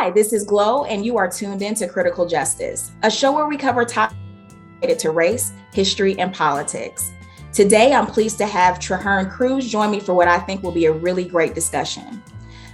Hi, this is Glow, and you are tuned in to Critical Justice, a show where we cover topics related to race, history, and politics. Today, I'm pleased to have Trahern Crews join me for what I think will be a really great discussion.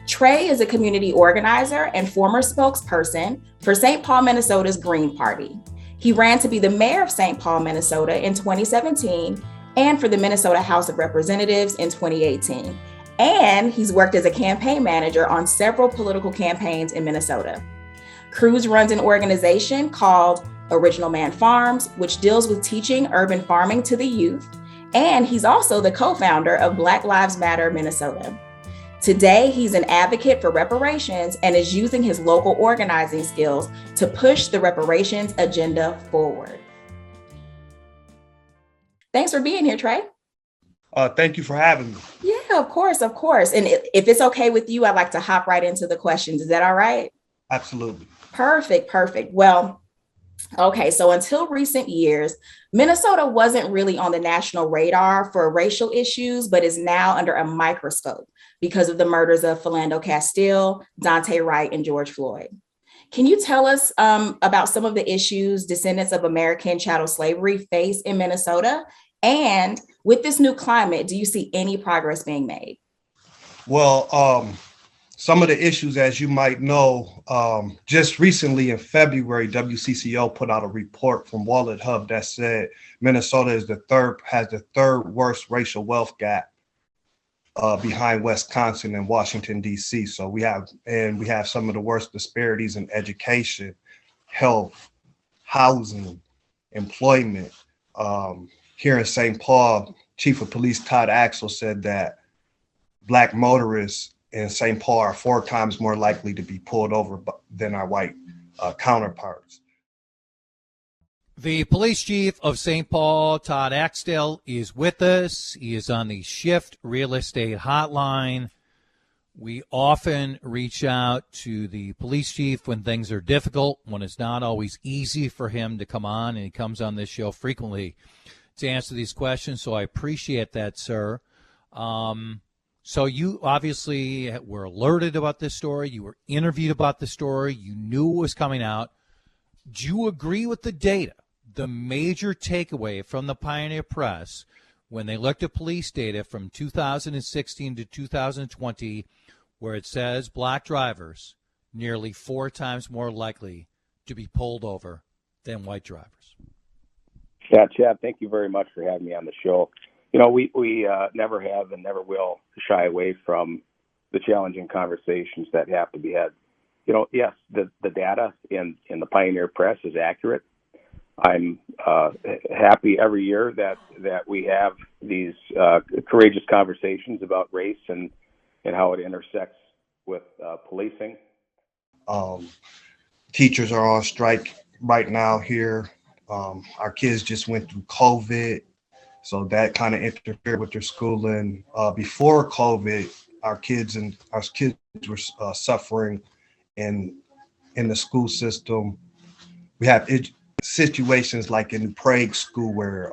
Trey is a community organizer and former spokesperson for St. Paul, Minnesota's Green Party. He ran to be the mayor of St. Paul, Minnesota in 2017 and for the Minnesota House of Representatives in 2018. And he's worked as a campaign manager on several political campaigns in Minnesota. Crews runs an organization called Original Man Farms, which deals with teaching urban farming to the youth. And he's also the co-founder of Black Lives Matter Minnesota. Today, he's an advocate for reparations and is using his local organizing skills to push the reparations agenda forward. Thanks for being here, Trey. Thank you for having me. Yeah, of course. And if it's okay with you, I'd like to hop right into the questions. Is that all right? Absolutely. Perfect. Well, okay, so until recent years, Minnesota wasn't really on the national radar for racial issues, but is now under a microscope because of the murders of Philando Castile, Daunte Wright, and George Floyd. Can you tell us about some of the issues descendants of American chattel slavery face in Minnesota? And with this new climate, do you see any progress being made? Well, some of the issues, as you might know, just recently in February, WCCO put out a report from Wallet Hub that said Minnesota has the third worst racial wealth gap behind Wisconsin and Washington, D.C. So we have some of the worst disparities in education, health, housing, employment. Here in St. Paul, Chief of Police Todd Axel said that Black motorists in St. Paul are 4 times more likely to be pulled over than our white counterparts. The police chief of St. Paul, Todd Axtell, is with us. He is on the Shift Real Estate Hotline. We often reach out to the police chief when things are difficult, when it's not always easy for him to come on, and he comes on this show frequently to answer these questions, so I appreciate that, sir. So you obviously were alerted about this story. You were interviewed about the story. You knew it was coming out. Do you agree with the data? The major takeaway from the Pioneer Press when they looked at police data from 2016 to 2020, where it says Black drivers nearly 4 times more likely to be pulled over than white drivers. Yeah, Chad, thank you very much for having me on the show. You know, we never have and never will shy away from the challenging conversations that have to be had. You know, yes, the data in the Pioneer Press is accurate. I'm happy every year that we have these courageous conversations about race and how it intersects with policing. Teachers are on strike right now here. Our kids just went through COVID, so that kind of interfered with their schooling. Before COVID, our kids were suffering in the school system. We have situations like in Prague school where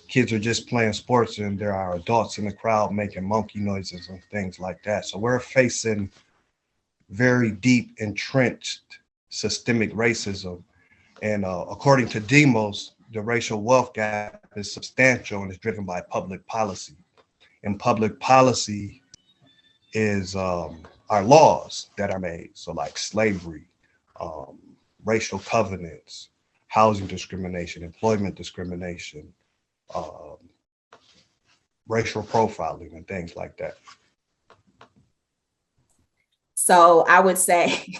kids are just playing sports and there are adults in the crowd making monkey noises and things like that. So we're facing very deep, entrenched systemic racism. And according to Demos, the racial wealth gap is substantial and is driven by public policy. And public policy is our laws that are made. So like slavery, racial covenants, housing discrimination, employment discrimination, racial profiling, and things like that. So I would say,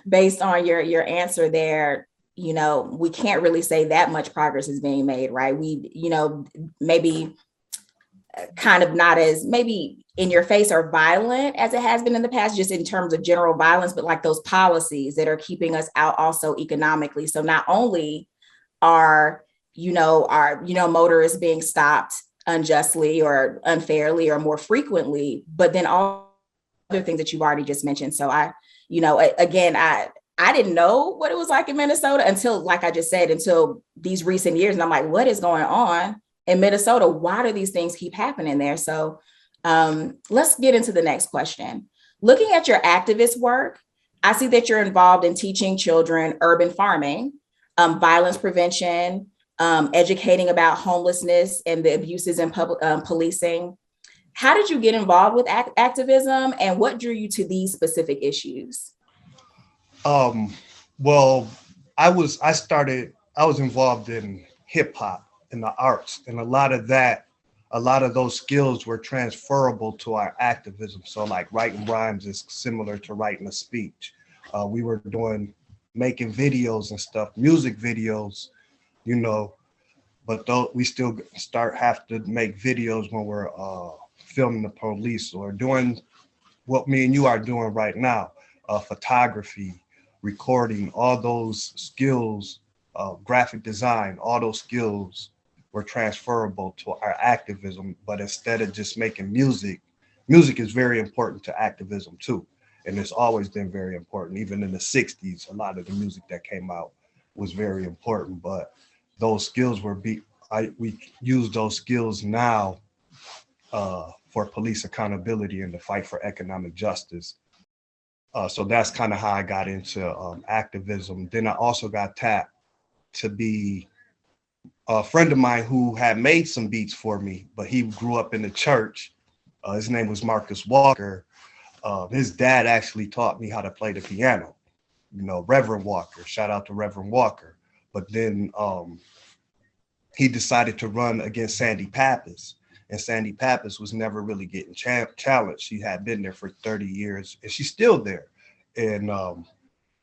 based on your answer there, you know, we can't really say that much progress is being made, right? We, you know, maybe kind of not as maybe in your face or violent as it has been in the past, just in terms of general violence, but like those policies that are keeping us out also economically. So not only are motorists being stopped unjustly or unfairly or more frequently, but then all other things that you've already just mentioned. So I didn't know what it was like in Minnesota until, like I just said, until these recent years. And I'm like, what is going on in Minnesota? Why do these things keep happening there? So let's get into the next question. Looking at your activist work, I see that you're involved in teaching children urban farming, violence prevention, educating about homelessness and the abuses in public policing. How did you get involved with activism, and what drew you to these specific issues? Well, I was involved in hip hop and the arts, and a lot of those skills were transferable to our activism. So like writing rhymes is similar to writing a speech. We were making videos and stuff, music videos, but we still have to make videos when we're filming the police or doing what me and you are doing right now, photography, recording, all those skills, graphic design, all those skills were transferable to our activism. But instead of just making music is very important to activism too. And it's always been very important. Even in the 60s, a lot of the music that came out was very important, but those skills we use those skills now for police accountability and the fight for economic justice. So that's kind of how I got into activism. Then I also got tapped to be a friend of mine who had made some beats for me, but he grew up in the church. His name was Marcus Walker. His dad actually taught me how to play the piano, Reverend Walker, shout out to Reverend Walker. But then he decided to run against Sandy Pappas. And Sandy Pappas was never really getting challenged. She had been there for 30 years and she's still there. And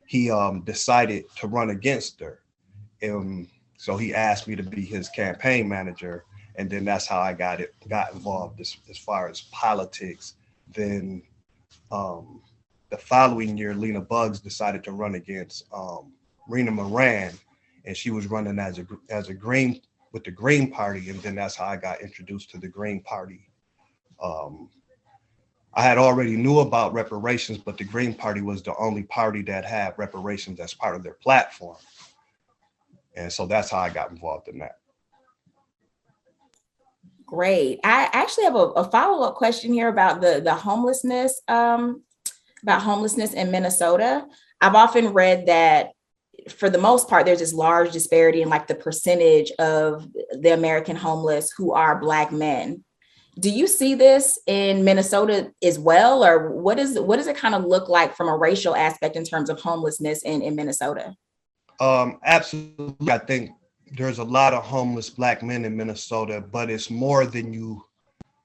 he decided to run against her. And so he asked me to be his campaign manager. And then that's how I got involved as far as politics. Then the following year, Lena Buggs decided to run against Rena Moran, and she was running as a Green with the Green Party, and then that's how I got introduced to the Green Party. I had already knew about reparations, but the Green Party was the only party that had reparations as part of their platform. And so that's how I got involved in that. Great. I actually have a follow-up question here about the homelessness, about homelessness in Minnesota. I've often read that for the most part, there's this large disparity in like the percentage of the American homeless who are Black men. Do you see this in Minnesota as well? Or what does it kind of look like from a racial aspect in terms of homelessness in Minnesota? Absolutely. I think there's a lot of homeless Black men in Minnesota, but it's more than you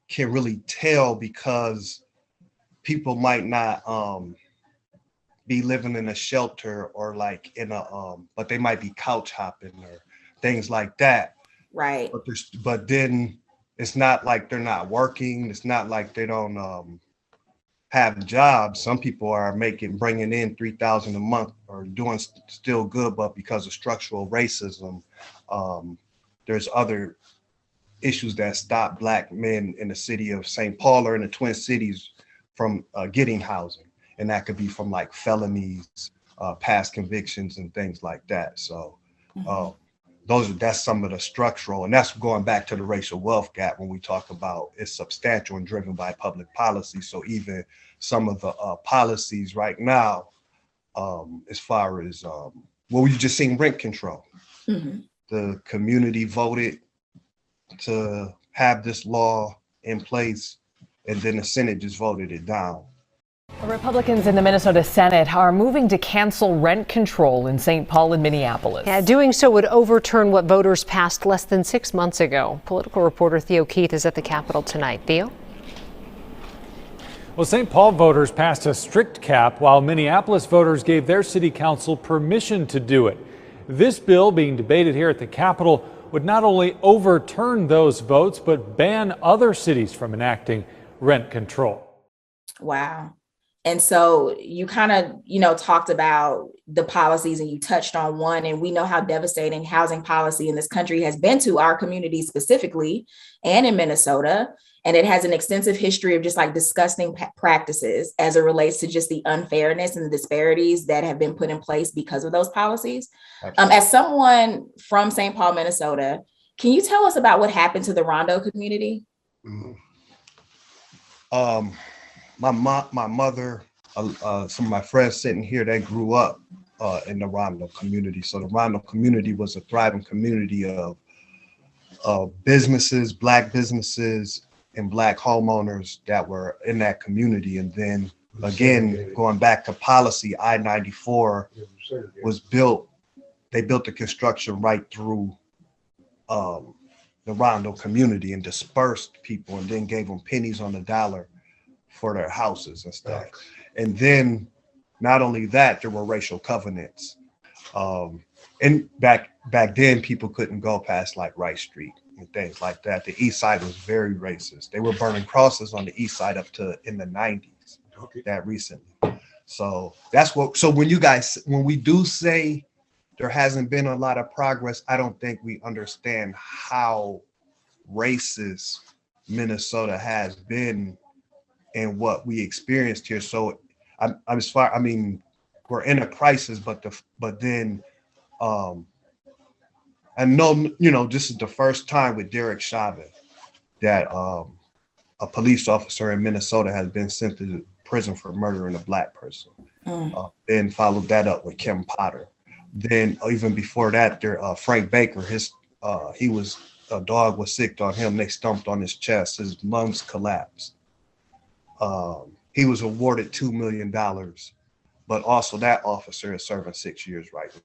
can really tell because people might not be living in a shelter or like in but they might be couch hopping or things like that. Right. But then it's not like they're not working. It's not like they don't have jobs. Some people are bringing in $3,000 a month or doing still good, but because of structural racism, there's other issues that stop Black men in the city of St. Paul or in the Twin Cities from getting housing. And that could be from like felonies, past convictions and things like that. So that's some of the structural, and that's going back to the racial wealth gap when we talk about it's substantial and driven by public policy. So even some of the policies right now, as far as we just seen rent control. Mm-hmm. The community voted to have this law in place, and then the Senate just voted it down. Republicans in the Minnesota Senate are moving to cancel rent control in St. Paul and Minneapolis. Yeah, doing so would overturn what voters passed less than 6 months ago. Political reporter Theo Keith is at the Capitol tonight. Theo? Well, St. Paul voters passed a strict cap, while Minneapolis voters gave their city council permission to do it. This bill being debated here at the Capitol would not only overturn those votes, but ban other cities from enacting rent control. Wow. And so you kind of, talked about the policies and you touched on one, and we know how devastating housing policy in this country has been to our community specifically and in Minnesota. And it has an extensive history of just like disgusting practices as it relates to just the unfairness and the disparities that have been put in place because of those policies. As someone from St. Paul, Minnesota, can you tell us about what happened to the Rondo community? Mm-hmm. My mother some of my friends sitting here, they grew up in the Rondo community. So the Rondo community was a thriving community of businesses, Black businesses, and Black homeowners that were in that community. And then again, going back to policy, I-94 was built. They built the construction right through the Rondo community and dispersed people, and then gave them pennies on the dollar for their houses and stuff. And then not only that, there were racial covenants. And back then, people couldn't go past like Rice Street and things like that. The East Side was very racist. They were burning crosses on the East Side up to in the 90s, that recently. So that's what, so when we do say there hasn't been a lot of progress, I don't think we understand how racist Minnesota has been and what we experienced here. So we're in a crisis, but then I know, this is the first time with Derek Chauvin that a police officer in Minnesota has been sent to prison for murdering a Black person. Then followed that up with Kim Potter. Then even before that, Frank Baker, a dog was sick on him. They stomped on his chest. His lungs collapsed. He was awarded $2 million, but also that officer is serving 6 years right now.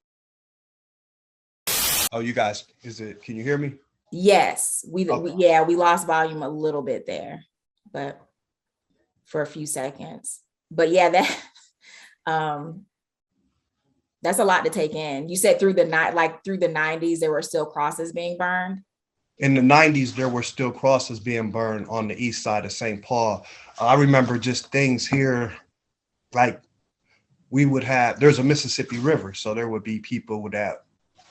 Oh, you guys, can you hear me? Yes, Okay. we lost volume a little bit there, but for a few seconds. But yeah, that's a lot to take in. You said through the 90s, there were still crosses being burned. In the 90s, there were still crosses being burned on the east side of St. Paul. I remember just things here, like there's a Mississippi River, so there would be people that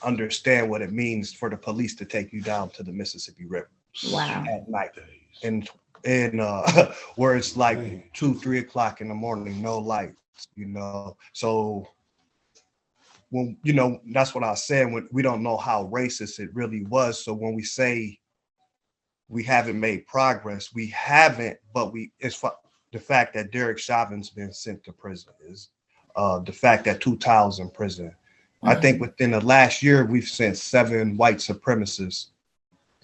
understand what it means for the police to take you down to the Mississippi River. Wow. At night. And where it's like 2, 3 o'clock in the morning, no lights, So when, that's what I was saying, when we don't know how racist it really was. So when we say we haven't made progress, we haven't, but it's the fact that Derek Chauvin's been sent to prison, is the fact that Tutau's in prison. I think within the last year, we've sent 7 white supremacists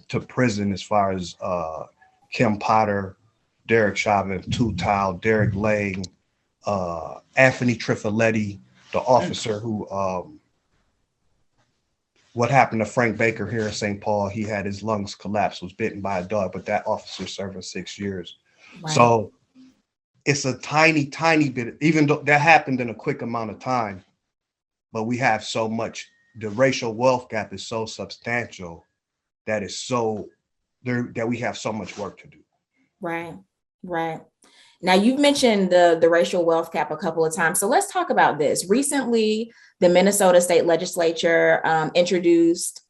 to prison, as far as Kim Potter, Derek Chauvin, Tutau, Derek Lang, Anthony Trifoletti, the officer who, what happened to Frank Baker here in St. Paul, he had his lungs collapse, was bitten by a dog, but that officer serving 6 years. Right. So it's a tiny, tiny bit, even though that happened in a quick amount of time, but we have so much, the racial wealth gap is so substantial that we have so much work to do. Right. Now, you've mentioned the racial wealth gap a couple of times. So let's talk about this. Recently, the Minnesota State Legislature introduced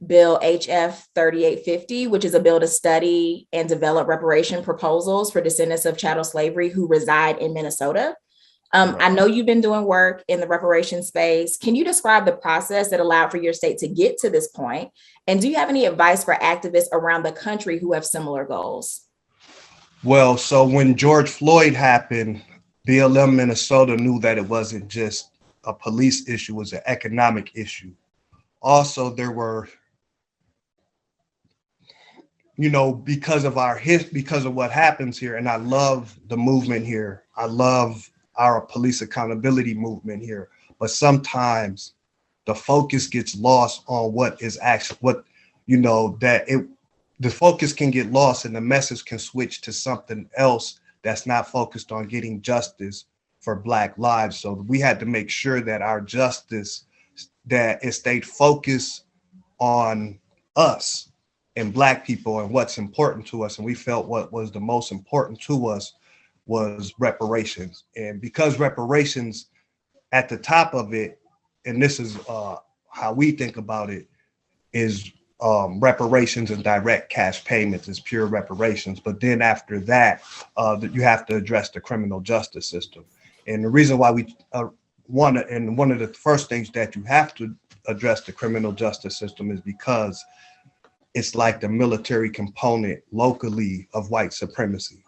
Bill HF 3850, which is a bill to study and develop reparation proposals for descendants of chattel slavery who reside in Minnesota. I know you've been doing work in the reparations space. Can you describe the process that allowed for your state to get to this point? And do you have any advice for activists around the country who have similar goals? Well, so when George Floyd happened, BLM Minnesota knew that it wasn't just a police issue, it was an economic issue. Also, there were, because of what happens here, and I love the movement here. I love our police accountability movement here, but sometimes the focus gets lost on what is actually the focus can get lost and the message can switch to something else that's not focused on getting justice for Black lives. So we had to make sure that our justice, that it stayed focused on us and Black people and what's important to us. And we felt what was the most important to us was reparations. And because reparations at the top of it, and this is how we think about it, is reparations and direct cash payments is pure reparations. But then after that, you have to address the criminal justice system. And the reason why we one of the first things that you have to address the criminal justice system is because it's like the military component locally of white supremacy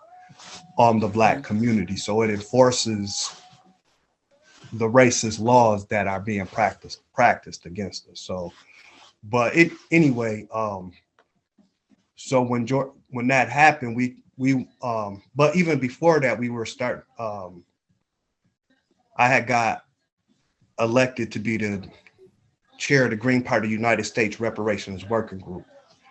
on the Black community. So it enforces the racist laws that are being practiced against us. So, but anyway. So when that happened, but even before that, we were I had got elected to be the chair of the Green Party United States Reparations Working Group.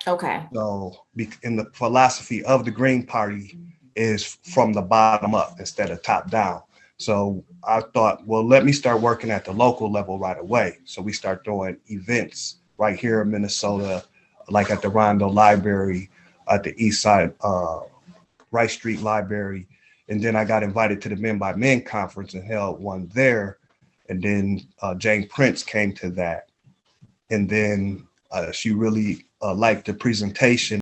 Okay. So in the philosophy of the Green Party is from the bottom up instead of top down. So I thought, well, let me start working at the local level right away. So we start doing events right here in Minnesota, like at the Rondo Library, at the East Side Rice Street Library. And then I got invited to the Men by Men conference and held one there. And then Jane Prince came to that. And then she really liked the presentation.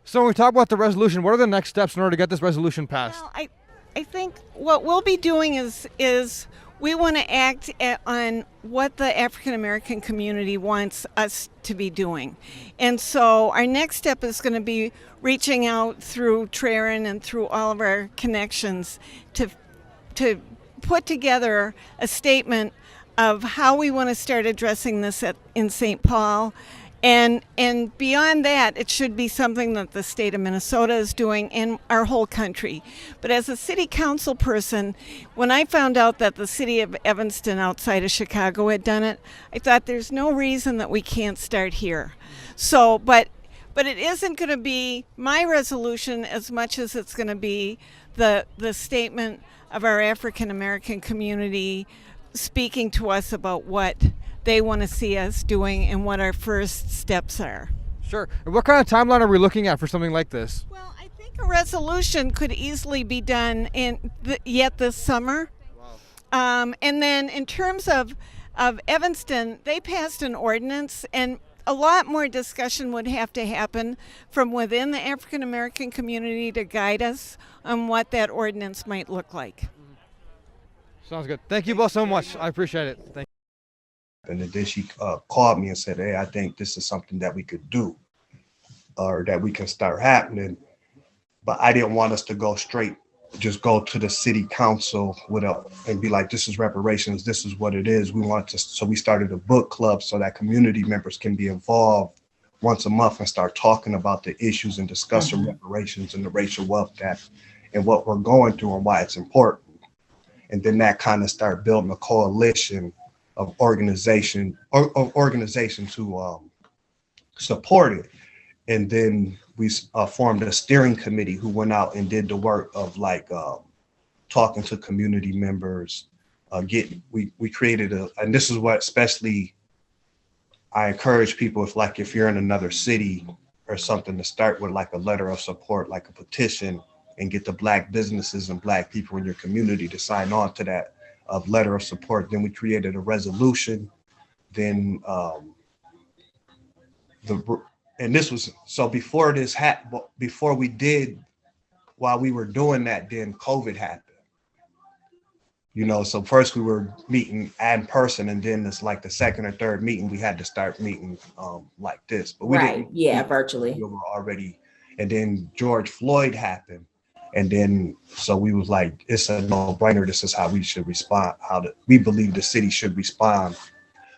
So when we talk about the resolution, what are the next steps in order to get this resolution passed? Well, I think what we'll be doing is we want to act on what the African American community wants us to be doing. And so our next step is going to be reaching out through Trahern and through all of our connections to put together a statement of how we want to start addressing this in St. Paul. And beyond that, it should be something that the state of Minnesota is doing and our whole country. But as a city council person, when I found out that the city of Evanston outside of Chicago had done it, I thought there's no reason that we can't start here. So, but it isn't going to be my resolution as much as it's going to be the statement of our African American community speaking to us about what they want to see us doing and what our first steps are. Sure. And what kind of timeline are we looking at for something like this? Well, I think a resolution could easily be done yet this summer. Wow. And then in terms of Evanston, they passed an ordinance, and a lot more discussion would have to happen from within the African American community to guide us on what that ordinance might look like. Sounds good. Thank you both so much. I appreciate it. Thank you. And then she called me and said, hey, I think this is something that we could do or that we can start happening. But I didn't want us to go just go to the city council and be like, this is reparations. This is what it is. So we started a book club so that community members can be involved once a month and start talking about the issues and discussing reparations and the racial wealth gap and what we're going through and why it's important. And then that kind of start building a coalition of organizations who support it. And then we formed a steering committee who went out and did the work of talking to community members. We created and this is what especially I encourage people, if you're in another city or something, to start with like a letter of support, like a petition, and get the Black businesses and Black people in your community to sign on to that letter of support. Then we created a resolution. Then and this was so before this while we were doing that, then COVID happened. So first we were meeting in person, and then it's like the second or third meeting we had to start meeting like this. But we didn't virtually. We were already, and then George Floyd happened. And then, so we was like, it's a no-brainer. This is how we should respond, we believe the city should respond.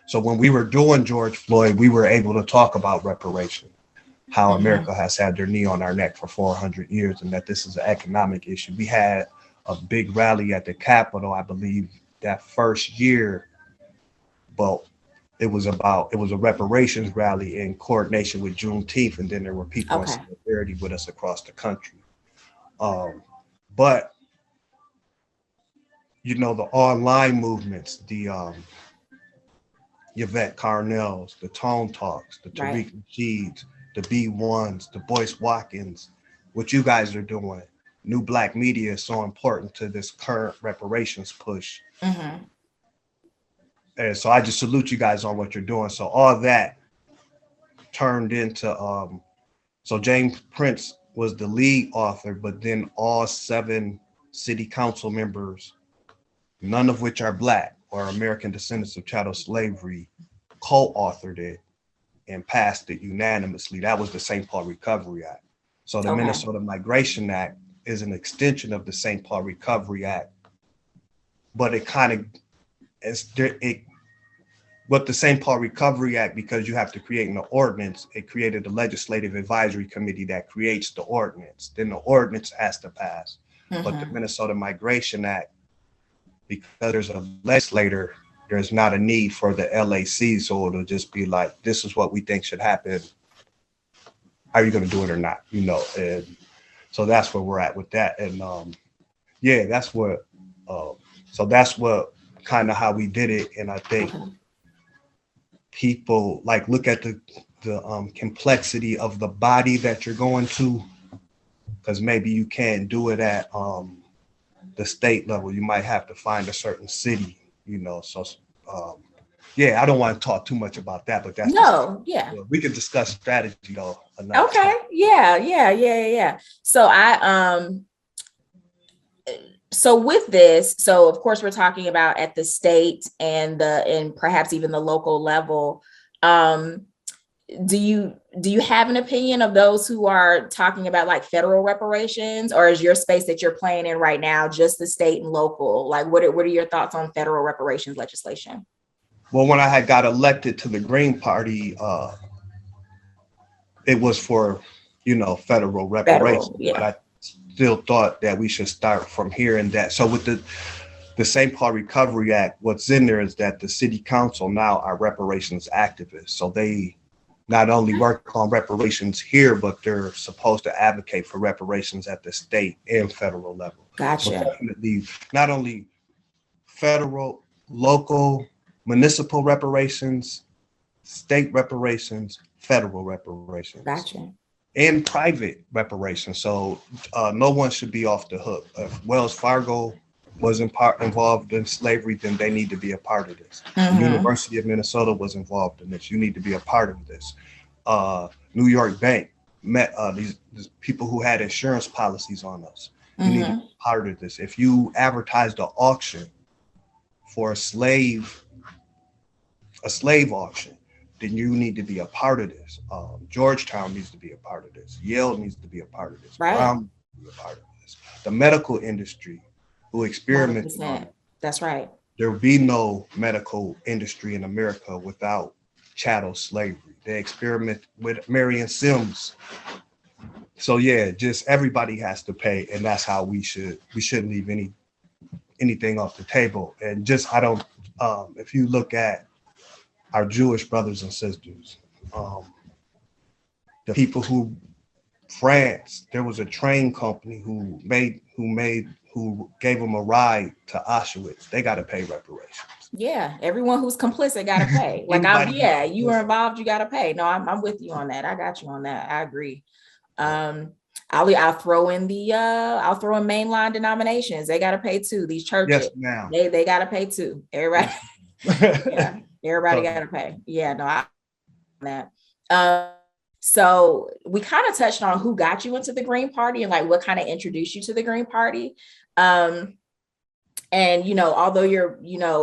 So when we were doing George Floyd, we were able to talk about reparation, how America has had their knee on our neck for 400 years, and that this is an economic issue. We had a big rally at the Capitol, I believe, that first year, but it was a reparations rally in coordination with Juneteenth, and then there were people in solidarity with us across the country. But the online movements, the Yvette Carnells, the Tone Talks, the Tariq Nasheeds, the B1s, the Boyce Watkins, what you guys are doing, New Black Media is so important to this current reparations push. And so I just salute you guys on what you're doing. So all that turned into, so James Prince was the lead author, but then all 7 city council members, none of which are Black or American descendants of chattel slavery, co-authored it and passed it unanimously. That was the St. Paul Recovery Act. So the Minnesota Migration Act is an extension of the St. Paul Recovery Act, but it kind of with the St. Paul Recovery Act, because you have to create an ordinance, it created a legislative advisory committee that creates the ordinance. Then the ordinance has to pass. But the Minnesota Migration Act, because there's a legislator, there's not a need for the LAC. So it'll just be like, this is what we think should happen. Are you going to do it or not? And so that's where we're at with that. And that's what, so that's what kind of how we did it. And I think people like look at the complexity of the body that you're going to, because maybe you can't do it at the state level. You might have to find a certain city, so I don't want to talk too much about that, but that's we can discuss strategy though. Okay. Yeah. So with this, so of course we're talking about at the state and perhaps even the local level. Do you have an opinion of those who are talking about like federal reparations, or is your space that you're playing in right now just the state and local? Like what are your thoughts on federal reparations legislation? Well, when I had got elected to the Green Party, it was for, federal reparations. But I still thought that we should start from here and that. So with the St. Paul Recovery Act, what's in there is that the city council now are reparations activists. So they not only work on reparations here, but they're supposed to advocate for reparations at the state and federal level. Gotcha. So definitely not only federal, local, municipal reparations, state reparations, federal reparations. Gotcha. And private reparations. So no one should be off the hook. If Wells Fargo was involved in slavery, then they need to be a part of this. The University of Minnesota was involved in this. You need to be a part of this. New York Bank met these people who had insurance policies on us. You need to be part of this. If you advertised an auction for a slave auction, then you need to be a part of this. Georgetown needs to be a part of this. Yale needs to be a part of this. Right. Brown needs to be a part of this. The medical industry who experiments. That's right. There will be no medical industry in America without chattel slavery. They experiment with Marion Sims. So just everybody has to pay, and that's how we shouldn't leave anything off the table. And just if you look at our Jewish brothers and sisters, the people France, there was a train company who gave them a ride to Auschwitz. They got to pay reparations. Yeah, everyone who's complicit got to pay. Like, you were involved, you got to pay. No, I'm with you on that. I got you on that. I agree. I'll throw in mainline denominations. They got to pay too. These churches, yes, ma'am. They got to pay too. Everybody, everybody got to pay. Yeah, no, I that. So we kind of touched on who got you into the Green Party and like what kind of introduced you to the Green Party. And, although you're,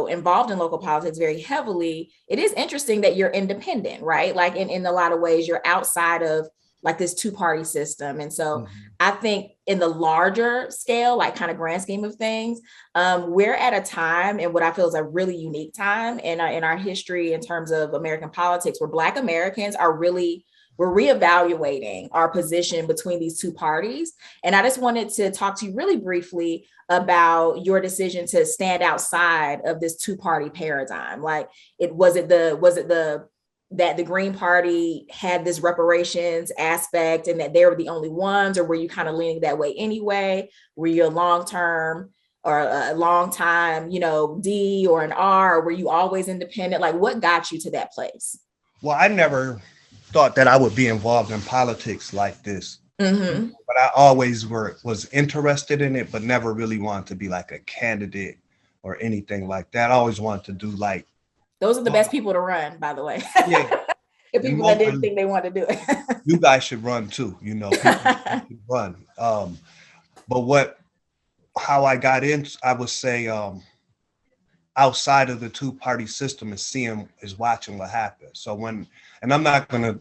involved in local politics very heavily, it is interesting that you're independent, right? Like in a lot of ways, you're outside of like this two-party system. And so I think in the larger scale, like kind of grand scheme of things, we're at a time in what I feel is a really unique time in our history in terms of American politics, where Black Americans we're reevaluating our position between these two parties. And I just wanted to talk to you really briefly about your decision to stand outside of this two-party paradigm. Like, was it that the Green Party had this reparations aspect and that they were the only ones, or were you kind of leaning that way anyway? Were you a long-term or a long time, D or an R, or were you always independent? Like, what got you to that place? Well, I never thought that I would be involved in politics like this, but I always was interested in it, but never really wanted to be like a candidate or anything like that. I always wanted to do like. Those are the best people to run, by the way. Yeah. The people that didn't think they wanted to do it. You guys should run too, people should run. But how I got in, I would say, outside of the two-party system is watching what happens. So and I'm not gonna,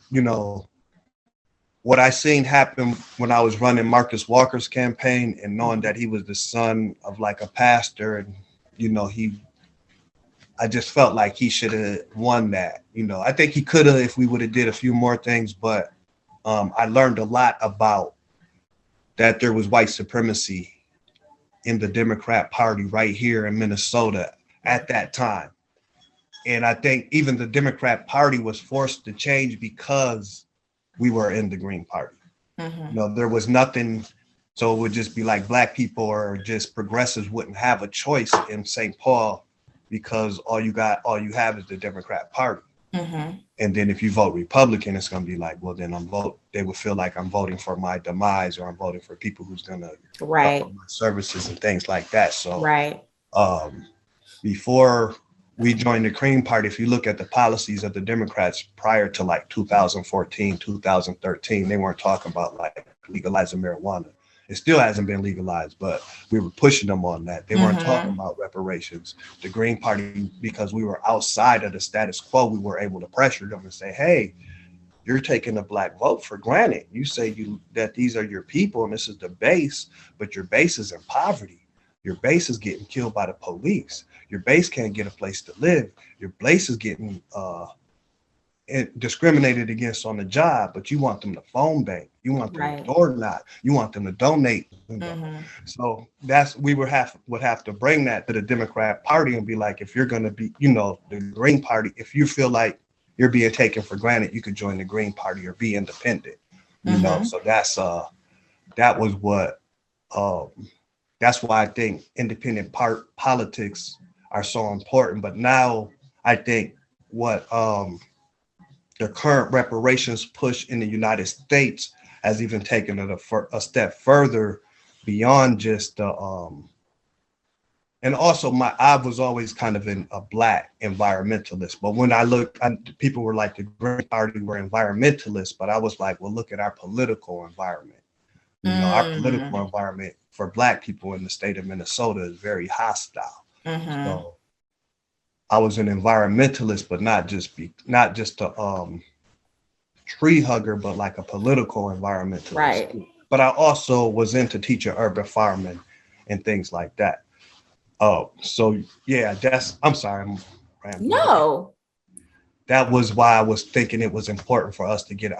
what I seen happen when I was running Marcus Walker's campaign and knowing that he was the son of like a pastor and, he I just felt like he should have won that. I think he could have if we would have did a few more things, but I learned a lot about that there was white supremacy in the Democrat Party right here in Minnesota at that time. And I think even the Democrat Party was forced to change because we were in the Green Party. There was nothing. So it would just be like black people or just progressives wouldn't have a choice in St. Paul because all you have is the Democrat Party. And then if you vote Republican, it's going to be like, well, then they would feel like I'm voting for my demise or I'm voting for people who's going to offer my services and things like that. So before we joined the Green Party, if you look at the policies of the Democrats prior to like 2014, 2013, they weren't talking about like legalizing marijuana. It still hasn't been legalized, but we were pushing them on that. They weren't talking about reparations. The Green Party, because we were outside of the status quo, we were able to pressure them and say, hey, you're taking the black vote for granted. You say that these are your people and this is the base, but your base is in poverty. Your base is getting killed by the police. Your base can't get a place to live. Your base is getting discriminated against on the job, but you want them to phone bank. You want them to door knock. You want them to donate. So we would have to bring that to the Democrat Party and be like, if you're going to be, the Green Party, if you feel like you're being taken for granted, you could join the Green Party or be independent. So that's why I think independent politics are so important. But now I think what the current reparations push in the United States has even taken it a step further beyond just and also I was always kind of a black environmentalist, but when I look, people were like the Green Party were environmentalists, but I was like, well, look at our political environment. Our political environment for black people in the state of Minnesota is very hostile. So I was an environmentalist, but not just a tree hugger, but like a political environmentalist. Right. But I also was into teaching urban farming and things like that. So yeah, I'm sorry. I'm rambling. No. That was why I was thinking it was important for us to get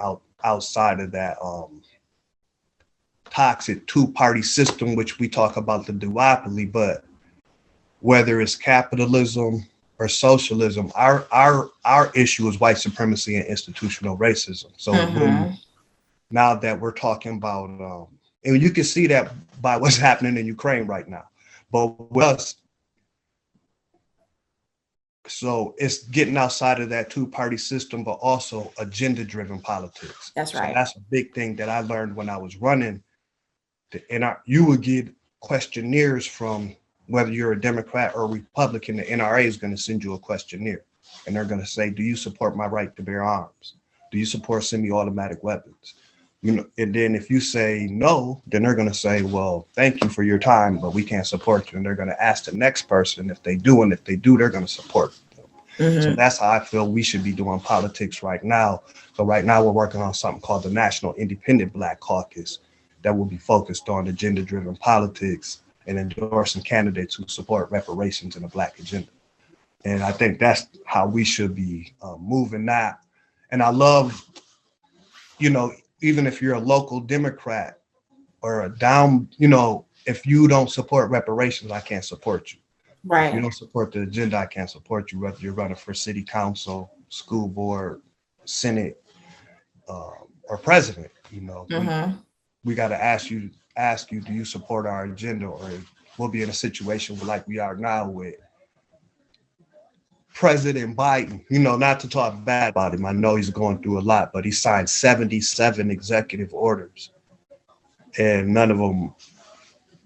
outside of that toxic two-party system, which we talk about the duopoly, but whether it's capitalism or socialism, our issue is white supremacy and institutional racism. So now that we're talking about, and you can see that by what's happening in Ukraine right now, but with us, so it's getting outside of that two-party system, but also agenda-driven politics. That's right. So that's a big thing that I learned when I was running. You would get questionnaires from whether you're a Democrat or a Republican. The NRA is going to send you a questionnaire, and they're going to say, do you support my right to bear arms? Do you support semi-automatic weapons? And then if you say no, then they're going to say, well, thank you for your time, but we can't support you. And they're going to ask the next person if they do, and if they do, they're going to support them. So that's how I feel we should be doing politics right now. So right now we're working on something called the National Independent Black Caucus that will be focused on agenda-driven politics and endorsing candidates who support reparations and the Black agenda. And I think that's how we should be moving that. And I love, even if you're a local Democrat or if you don't support reparations, I can't support you. Right. If you don't support the agenda, I can't support you, whether you're running for city council, school board, Senate, or president. We got to ask you, do you support our agenda? Or we'll be in a situation like we are now with President Biden, not to talk bad about him. I know he's going through a lot, but he signed 77 executive orders, and none of them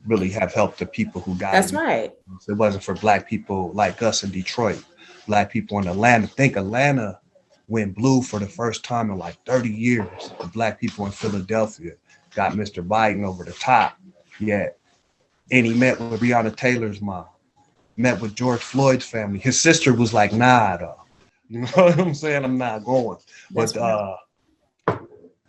really have helped the people who got That's it. right. If it wasn't for Black people like us in Detroit, Black people in Atlanta. Think Atlanta went blue for the first time in like 30 years. The Black people in Philadelphia got Mr. Biden over the top. And he met with Breonna Taylor's mom, met with George Floyd's family. His sister was like, nah, though. You know what I'm saying? I'm not going. But the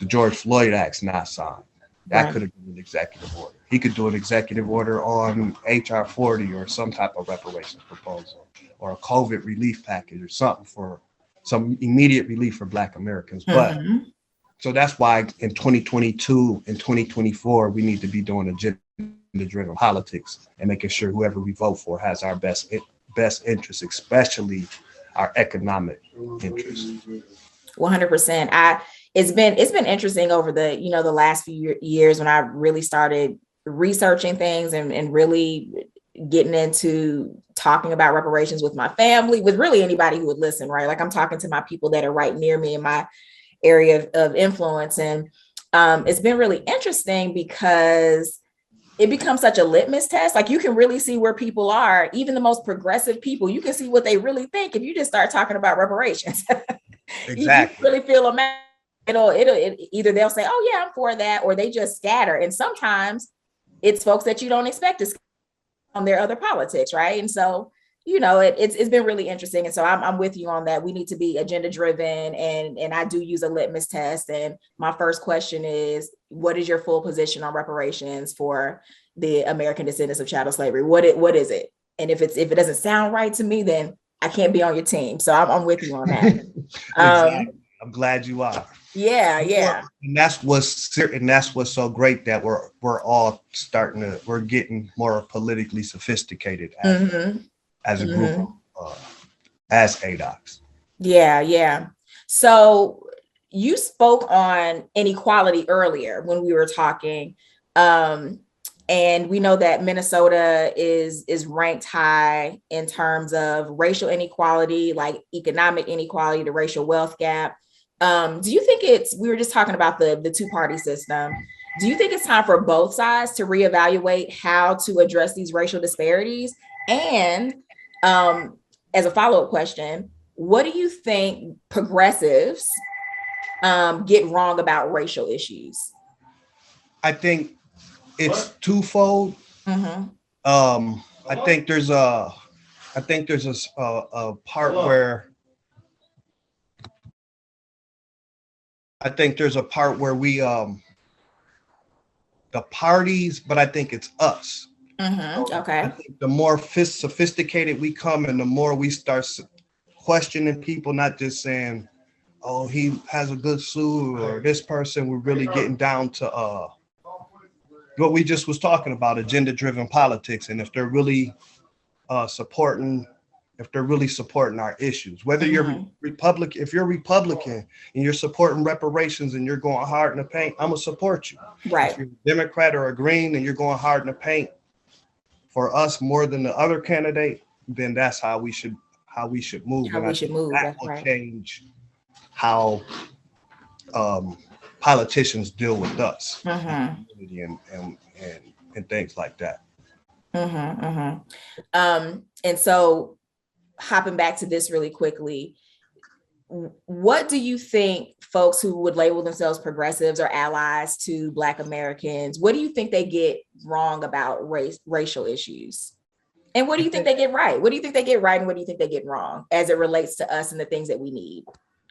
George Floyd Act's not signed. That Right. could have been an executive order. He could do an executive order on HR 40 or some type of reparations proposal or a COVID relief package or something for some immediate relief for Black Americans. But so that's why in 2022 and 2024, we need to be doing agenda-driven politics and making sure whoever we vote for has our best interests, especially our economic interests. 100%. It's been interesting over the the last few years when I really started researching things and really getting into talking about reparations with my family, with really anybody who would listen, right? Like I'm talking to my people that are right near me in my area of influence. And it's been really interesting because it becomes such a litmus test. Like you can really see where people are, even the most progressive people, you can see what they really think if you just start talking about reparations. Exactly. You really feel a it'll either they'll say, oh yeah, I'm for that, or they just scatter. And sometimes it's folks that you don't expect to on their other politics, right? And so, it's been really interesting. And so I'm with you on that. We need to be agenda driven, and I do use a litmus test. And my first question is, what is your full position on reparations for the American descendants of chattel slavery? What is it? And if it doesn't sound right to me, then I can't be on your team. So I'm with you on that. Exactly. I'm glad you are. Yeah. And that's what's so great that we're all we're getting more politically sophisticated as a group, as ADOCs. Yeah. So you spoke on inequality earlier when we were talking. And we know that Minnesota is ranked high in terms of racial inequality, like economic inequality, the racial wealth gap. Do you think we were just talking about the two-party system. Do you think it's time for both sides to reevaluate how to address these racial disparities? And as a follow-up question, what do you think progressives get wrong about racial issues? I think it's twofold. I think there's a part where we the parties, but I think it's us. Okay. I think the more sophisticated we come and the more we start questioning people, not just saying, oh, he has a good suit, or this person, we're really getting down to what we just was talking about, agenda-driven politics. And if they're really supporting our issues, whether you're Republican, if you're Republican and you're supporting reparations and you're going hard in the paint, I'm gonna support you. Right. If you're a Democrat or a Green and you're going hard in the paint for us more than the other candidate, then that's how we should move. That will change how politicians deal with us and things like that. And so hopping back to this really quickly, what do you think folks who would label themselves progressives or allies to Black Americans, what do you think they get wrong about racial issues? And what do you think they get right? What do you think they get right and what do you think they get wrong as it relates to us and the things that we need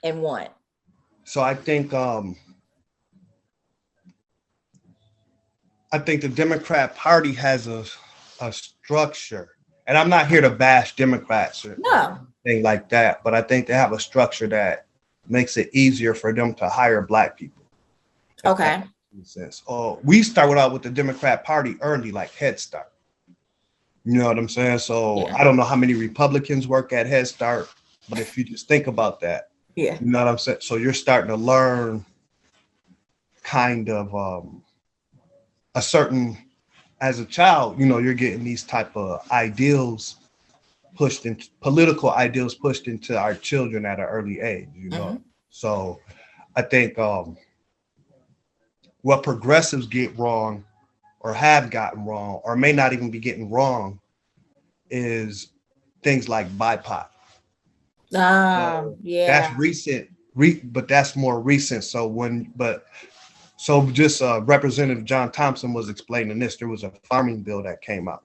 and want? So I think the Democrat Party has a structure, and I'm not here to bash Democrats or anything like that, but I think they have a structure that makes it easier for them to hire Black people. Okay. We started out with the Democrat Party early, like Head Start. You know what I'm saying? So I don't know how many Republicans work at Head Start, but if you just think about that, you know what I'm saying? So you're starting to learn kind of a certain, as a child, you're getting these type of ideals pushed into political ideals pushed into our children at an early age, So I think what progressives get wrong or have gotten wrong or may not even be getting wrong is things like BIPOC. That's recent, but that's more recent. So Representative John Thompson was explaining this. There was a farming bill that came out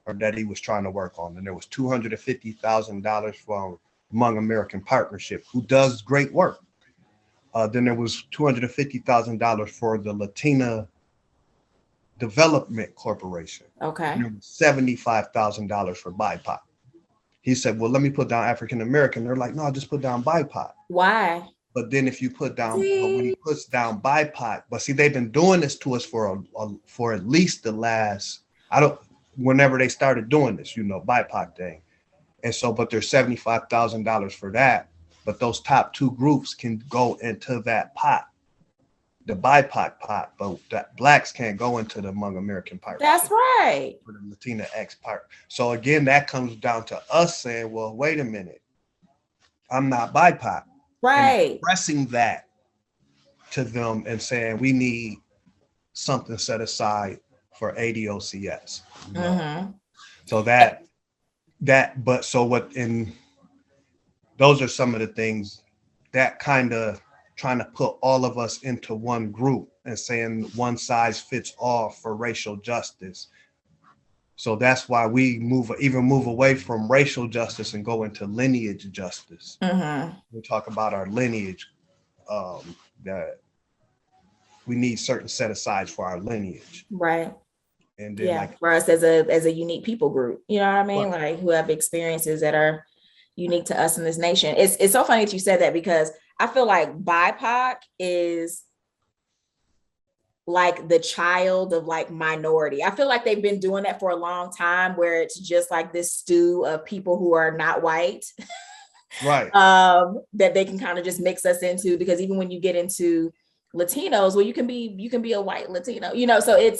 or that he was trying to work on, and there was $250,000 from Among American Partnership, who does great work. Then there was $250,000 for the Latina Development Corporation. Okay. $75,000 for BIPOC. He said, well, let me put down African American. They're like, no, just put down BIPOC. Why? But then if you put down, when he puts down BIPOC, but see, they've been doing this to us for at least the last, whenever they started doing this, BIPOC thing. And so, but there's $75,000 for that. But those top two groups can go into that pot, the BIPOC pot, but that blacks can't go into the Among American Part. That's right. For the Latina X part. So again, that comes down to us saying, well, wait a minute, I'm not BIPOC. Right. And expressing that to them and saying we need something set aside for ADOCS. So those are some of the things that kind of trying to put all of us into one group and saying one size fits all for racial justice. So that's why we move away from racial justice and go into lineage justice. We talk about our lineage, that we need certain set asides for our lineage. Right. And then for us as a unique people group, you know what I mean? Right. Like who have experiences that are unique to us in this nation. It's so funny that you said that, because I feel like BIPOC is like the child of like minority. I feel like they've been doing that for a long time, where it's just like this stew of people who are not white, right? That they can kind of just mix us into, because even when you get into Latinos, well, you can be a white Latino, so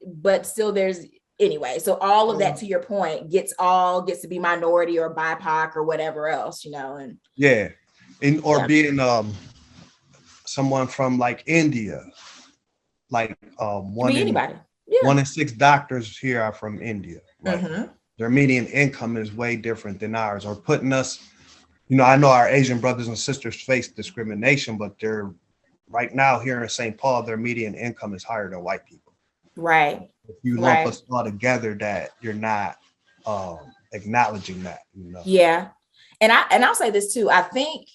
but still there's, anyway, so all of that, to your point, gets to be minority or BIPOC or whatever else, and being someone from like India, like one in 6 doctors here are from India. Right? Their median income is way different than ours, or putting us, I know our Asian brothers and sisters face discrimination, but they're right now here in St. Paul, their median income is higher than white people. Right. If you lump us all together, that you're not acknowledging that. Yeah. And I'll say this too. I think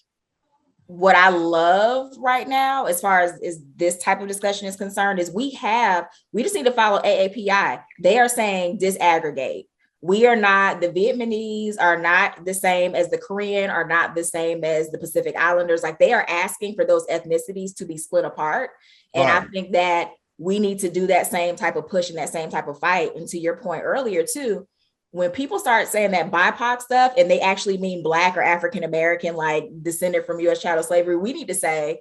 what I love right now, as far as this type of discussion is concerned, is we just need to follow AAPI. They are saying disaggregate. We are not, the Vietnamese are not the same as the Korean, are not the same as the Pacific Islanders. Like, they are asking for those ethnicities to be split apart. And I think that we need to do that same type of push and that same type of fight. And to your point earlier too, when people start saying that BIPOC stuff and they actually mean Black or African-American, like descended from US chattel slavery, we need to say,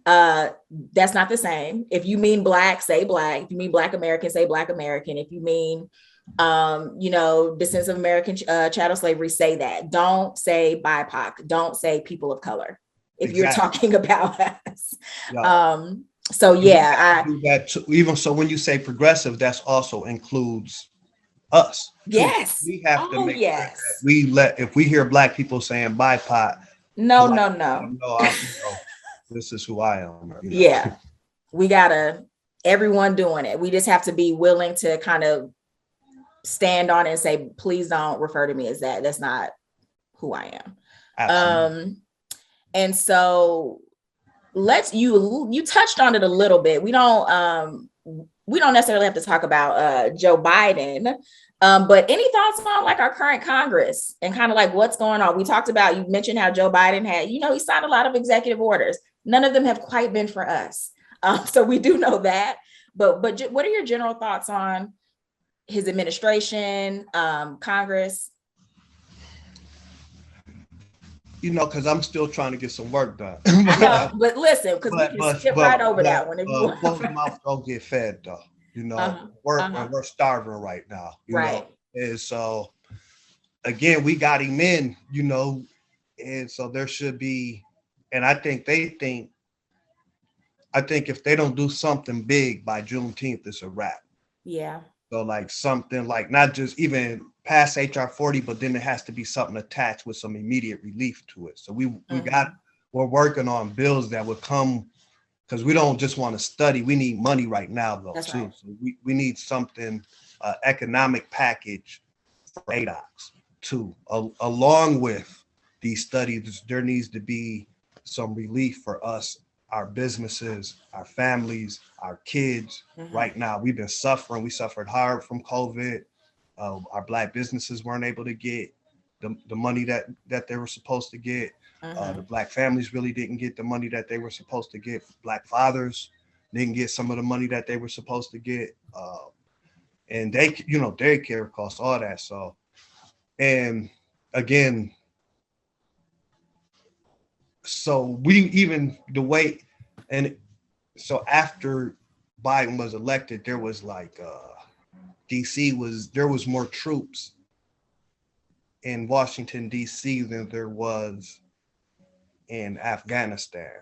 that's not the same. If you mean Black, say Black. If you mean Black American, say Black American. If you mean, descendants of American chattel slavery, say that. Don't say BIPOC. Don't say people of color if you're talking about us. So even so, when you say progressive, that's also includes us. Yes, we have to make sure that if we hear Black people saying BIPOC, no, this is who I am. Yeah, we gotta, everyone doing it. We just have to be willing to kind of stand on it and say, please don't refer to me as that. That's not who I am. Absolutely. And so you touched on it a little bit. We don't necessarily have to talk about Joe Biden, but any thoughts on like our current Congress and kind of like what's going on? We talked about, you mentioned how Joe Biden had, he signed a lot of executive orders. None of them have quite been for us. So we do know that, but what are your general thoughts on his administration, Congress? Because I'm still trying to get some work done. But listen, because we can skip right over that one. If you want. Both mouths don't get fed, though. We're starving right now. Right. And so, again, we got him in. And so there should be. And I think if they don't do something big by Juneteenth, it's a wrap. Yeah. So like something like not just even past HR 40, but then it has to be something attached with some immediate relief to it. So we're working on bills that would come, because we don't just want to study. We need money right now, though. That's too. Right. So we need something, economic package for ADOCs too. Along with these studies, there needs to be some relief for us, our businesses, our families, our kids. Right now, we've been suffering. We suffered hard from COVID. Our Black businesses weren't able to get the money that they were supposed to get. The Black families really didn't get the money that they were supposed to get. Black fathers didn't get some of the money that they were supposed to get. And they, you know, daycare costs, all that. So, and again, so we even the way, and so after Biden was elected, there was like there was more troops in Washington, D.C. than there was in Afghanistan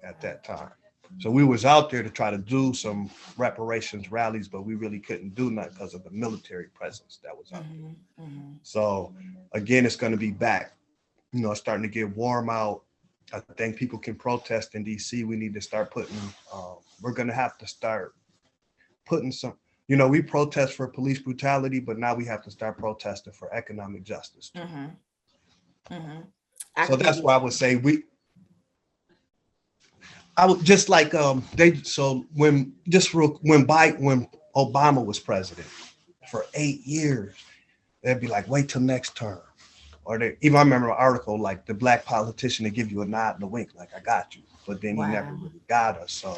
at that time. So we was out there to try to do some reparations rallies, but we really couldn't do nothing because of the military presence that was out there. So again, it's going to be back. You know, it's starting to get warm out. I think people can protest in DC. We need to start putting, we're going to have to start putting some, you know, we protest for police brutality, but now we have to start protesting for economic justice. So that's why I would say I would just like when Obama was president for 8 years, they'd be like, wait till next term. Or even I remember an article like the Black politician to give you a nod and a wink, like I got you, but then he never really got us. So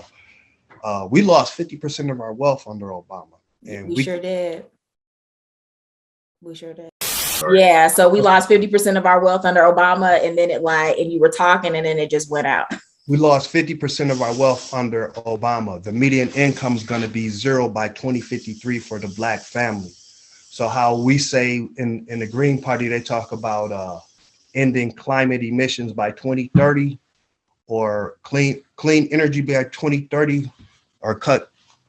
we lost 50% of our wealth under Obama. And we sure did. We sure did. Yeah, so we lost 50% of our wealth under Obama, and then and you were talking, and then it just went out. We lost 50% of our wealth under Obama. The median income is going to be zero by 2053 for the Black family. So how we say in the Green Party, they talk about ending climate emissions by 2030 or clean energy by 2030 or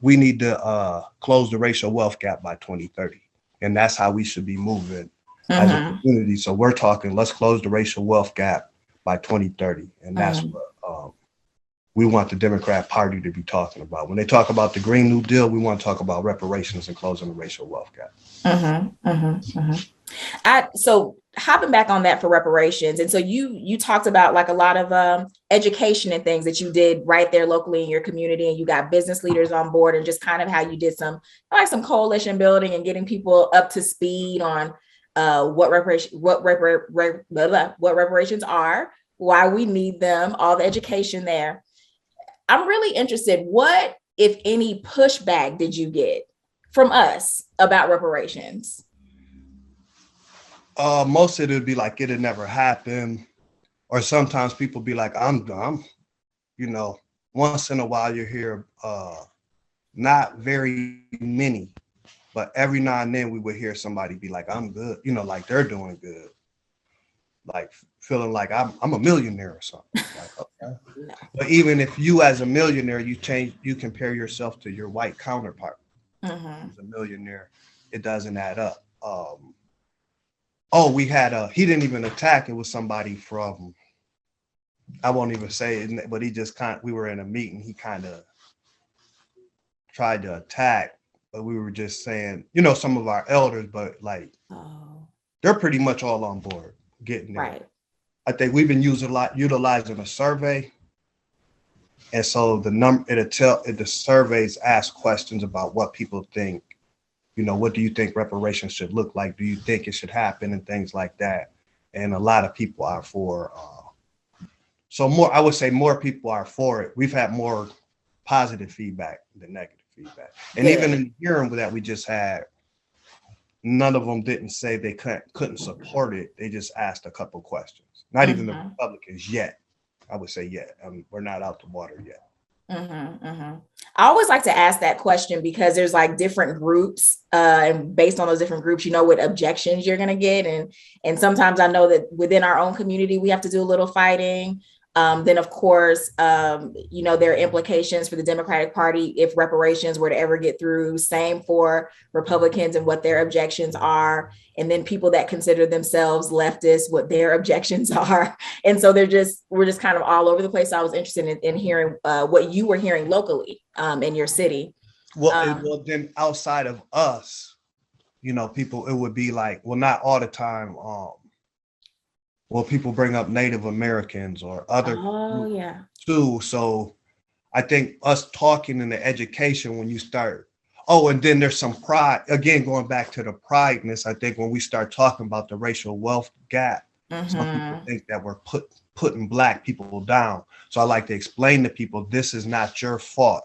we need to close the racial wealth gap by 2030. And that's how we should be moving as a community. So we're talking, let's close the racial wealth gap by 2030. And that's what we want the Democrat Party to be talking about. When they talk about the Green New Deal, we want to talk about reparations and closing the racial wealth gap. So hopping back on that for reparations. And so you talked about like a lot of education and things that you did right there locally in your community, and you got business leaders on board, and just kind of how you did some coalition building and getting people up to speed on what reparations are, why we need them, all the education there. I'm really interested, what, if any, pushback did you get from us about reparations? Most of it would be like it'd never happen. Or sometimes people be like, I'm dumb. You know, once in a while you hear, not very many, but every now and then we would hear somebody be like, I'm good. You know, like they're doing good. Like feeling like I'm a millionaire or something. Like, okay. But even if you as a millionaire, you compare yourself to your white counterpart as a millionaire, it doesn't add up. We had he didn't even attack. It was somebody from, I won't even say it, but he just we were in a meeting. He kind of tried to attack, but we were just saying, you know, some of our elders, but like, they're pretty much all on board getting there. Right. I think we've been utilizing a survey. And so the surveys ask questions about what people think. You know, what do you think reparations should look like? Do you think it should happen, and things like that? And a lot of people are for. I would say more people are for it. We've had more positive feedback than negative feedback. And even in the hearing that we just had, none of them didn't say they couldn't support it. They just asked a couple questions. Not even the Republicans yet. I would say yet. We're not out the water yet. I always like to ask that question because there's like different groups, and based on those different groups, you know what objections you're going to get. And sometimes I know that within our own community, we have to do a little fighting. Then, of course, you know, there are implications for the Democratic Party if reparations were to ever get through. Same for Republicans and what their objections are. And then people that consider themselves leftists, what their objections are. And so we're just kind of all over the place. So I was interested in hearing what you were hearing locally in your city. Well, then outside of us, you know, people, it would be like, well, not all the time. Well, people bring up Native Americans or other groups too. So I think us talking in the education when you start, and then there's some pride, again, going back to the prideness. I think when we start talking about the racial wealth gap, some people think that we're putting Black people down. So I like to explain to people, this is not your fault.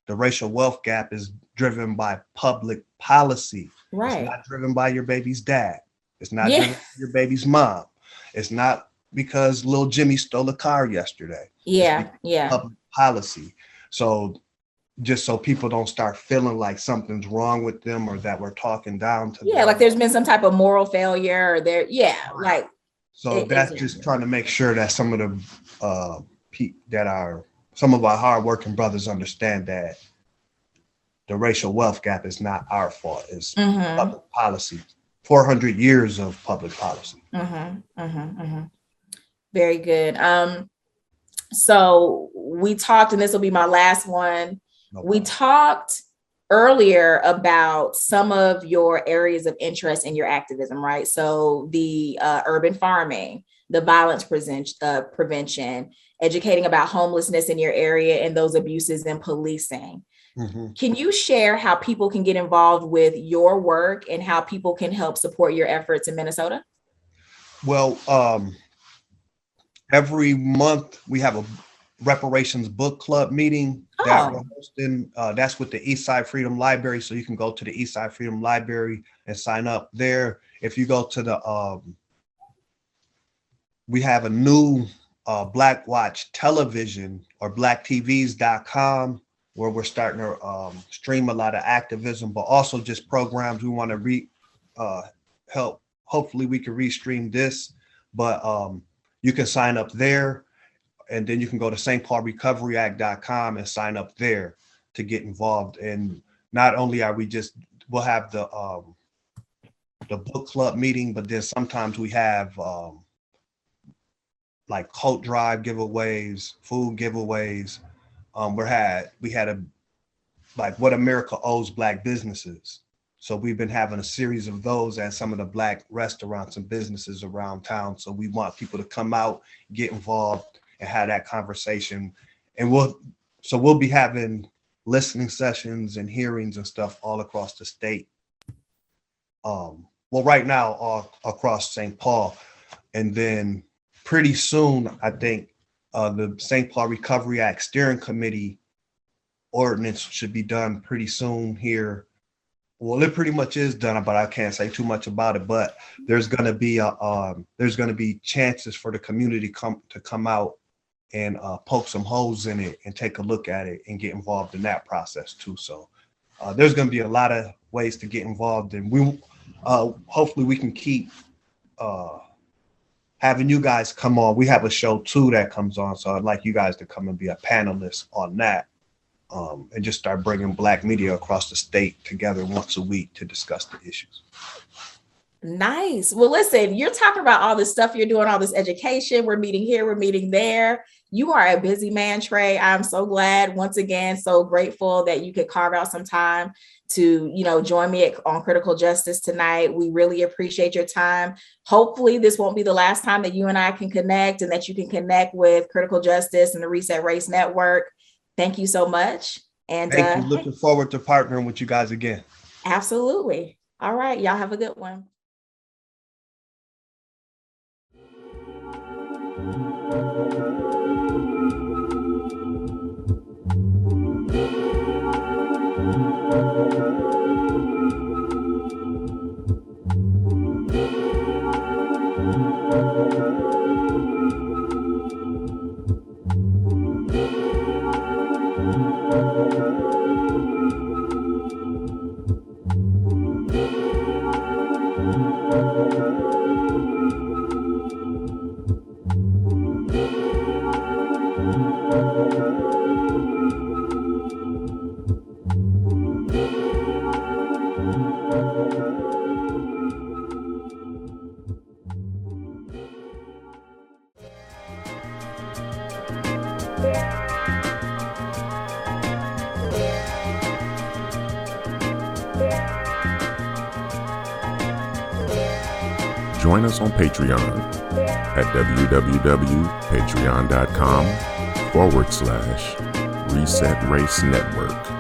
The racial wealth gap is driven by public policy. Right. It's not driven by your baby's dad. It's not driven by your baby's mom. It's not because little Jimmy stole a car yesterday. Yeah. Public policy. So just so people don't start feeling like something's wrong with them or that we're talking down to them. Like there's been some type of moral failure or So that's just trying to make sure that some of the some of our hardworking brothers understand that the racial wealth gap is not our fault. It's public policy. 400 years of public policy. Very good. So we talked, and this will be my last one. We talked earlier about some of your areas of interest in your activism, right? So the urban farming, the violence prevention, educating about homelessness in your area and those abuses in policing. Can you share how people can get involved with your work and how people can help support your efforts in Minnesota? Well, every month we have a Reparations book club meeting that we're hosting. That's with the Eastside Freedom Library. So you can go to the Eastside Freedom Library and sign up there. If you go to the, we have a new Black Watch television or blacktvs.com where we're starting to stream a lot of activism, but also just programs we want to help. Hopefully we can restream this, but you can sign up there. And then you can go to stpaulrecoveryact.com and sign up there to get involved. And not only are we'll have the book club meeting, but then sometimes we have like coat drive giveaways, food giveaways. We had a like what America owes Black businesses. So we've been having a series of those at some of the Black restaurants and businesses around town. So we want people to come out, get involved, and have that conversation. And we'll be having listening sessions and hearings and stuff all across the state. Right now, all across St. Paul. And then pretty soon, I think the St. Paul Recovery Act Steering Committee ordinance should be done pretty soon here. Well, it pretty much is done, but I can't say too much about it. But there's going to be chances for the community to come out and poke some holes in it and take a look at it and get involved in that process too. So there's going to be a lot of ways to get involved, and we hopefully we can keep having you guys come on. We have a show too that comes on, so I'd like you guys to come and be a panelist on that, and just start bringing Black media across the state together once a week to discuss the issues. Nice. Well, listen, you're talking about all this stuff you're doing, all this education. We're meeting here, we're meeting there. You are a busy man, Trey. I'm so glad, once again, so grateful that you could carve out some time to, join me on Critical Justice tonight. We really appreciate your time. Hopefully this won't be the last time that you and I can connect, and that you can connect with Critical Justice and the Reset Race Network. Thank you so much. And thank you. Looking forward to partnering with you guys again. Absolutely. All right. Y'all have a good one. Join us on Patreon at www.patreon.com/ Reset Race Network.